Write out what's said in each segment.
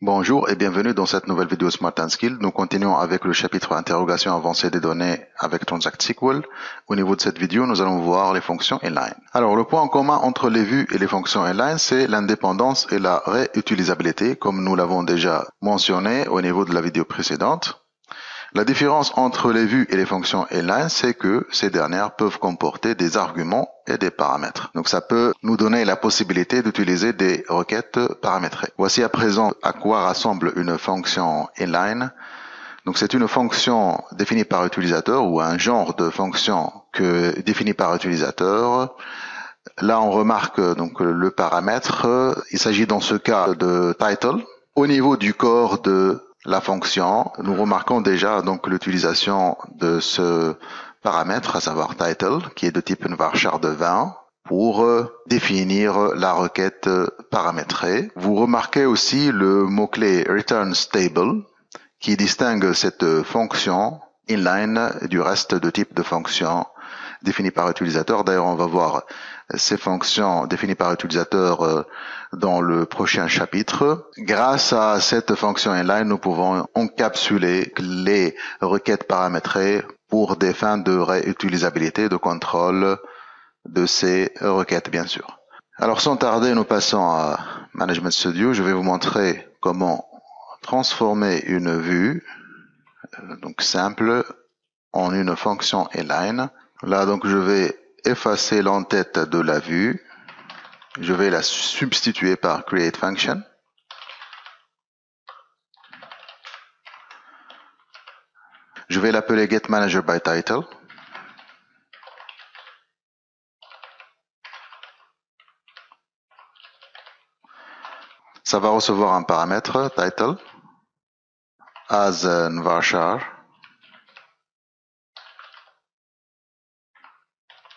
Bonjour et bienvenue dans cette nouvelle vidéo Smart and Skill. Nous continuons avec le chapitre interrogation avancée des données avec Transact SQL. Au niveau de cette vidéo, nous allons voir les fonctions inline. Alors, le point en commun entre les vues et les fonctions inline, c'est l'indépendance et la réutilisabilité, comme nous l'avons déjà mentionné au niveau de la vidéo précédente. La différence entre les vues et les fonctions inline, c'est que ces dernières peuvent comporter des arguments et des paramètres. Donc ça peut nous donner la possibilité d'utiliser des requêtes paramétrées. Voici à présent à quoi rassemble une fonction inline. Donc c'est une fonction définie par utilisateur ou un genre de fonction définie par utilisateur. Là on remarque donc le paramètre. Il s'agit dans ce cas de title. Au niveau du corps de la fonction, nous remarquons déjà donc l'utilisation de ce paramètre, à savoir title, qui est de type varchar de 20, pour définir la requête paramétrée. Vous remarquez aussi le mot-clé return stable, qui distingue cette fonction inline du reste de type de fonction définies par utilisateur. D'ailleurs, on va voir ces fonctions définies par utilisateur dans le prochain chapitre. Grâce à cette fonction inline, nous pouvons encapsuler les requêtes paramétrées pour des fins de réutilisabilité, de contrôle de ces requêtes, bien sûr. Alors, sans tarder, nous passons à Management Studio. Je vais vous montrer comment transformer une vue, donc simple, en une fonction inline. Là, donc, je vais effacer l'entête de la vue. Je vais la substituer par create function. Je vais l'appeler get manager by title. Ça va recevoir un paramètre title as un varchar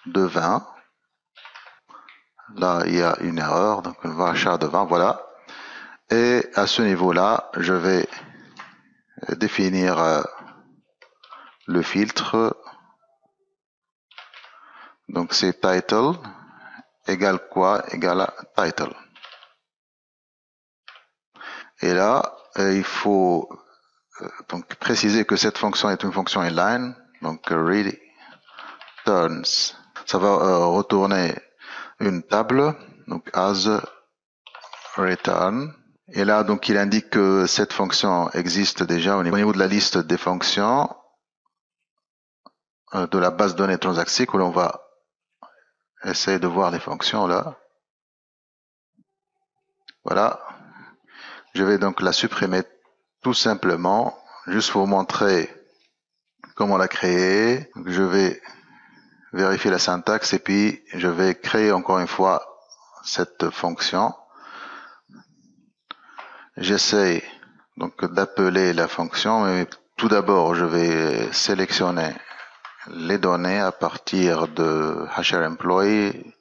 de 20. Là, il y a une erreur, donc un varchar de 20, voilà. Et à ce niveau-là, je vais définir le filtre. Donc c'est title égale quoi? Égale à title. Et là, il faut donc préciser que cette fonction est une fonction inline. Donc returns, ça va retourner une table, donc as return. Et là, donc, il indique que cette fonction existe déjà au niveau de la liste des fonctions de la base de données Transact SQL. On va essayer de voir les fonctions là. Voilà. Je vais donc la supprimer tout simplement, juste pour vous montrer comment la créer. Donc, je vais vérifier la syntaxe et puis je vais créer encore une fois cette fonction. J'essaie donc d'appeler la fonction, mais tout d'abord je vais sélectionner les données à partir de HREmployee,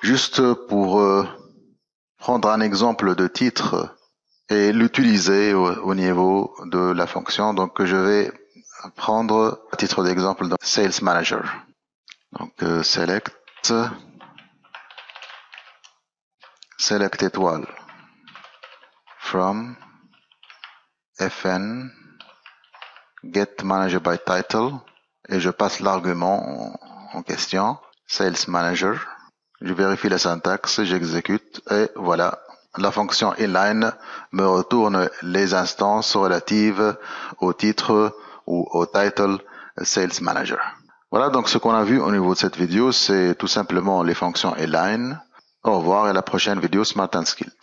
juste pour prendre un exemple de titre et l'utiliser au niveau de la fonction. Donc je vais prendre à titre d'exemple dans Sales Manager. Donc select étoile from fn get manager by title et je passe l'argument en question, Sales Manager. Je vérifie la syntaxe, j'exécute et voilà. La fonction inline me retourne les instances relatives au titre ou au title Sales Manager. Voilà donc ce qu'on a vu au niveau de cette vidéo, c'est tout simplement les fonctions inline. Au revoir et à la prochaine vidéo Smart and Skilled.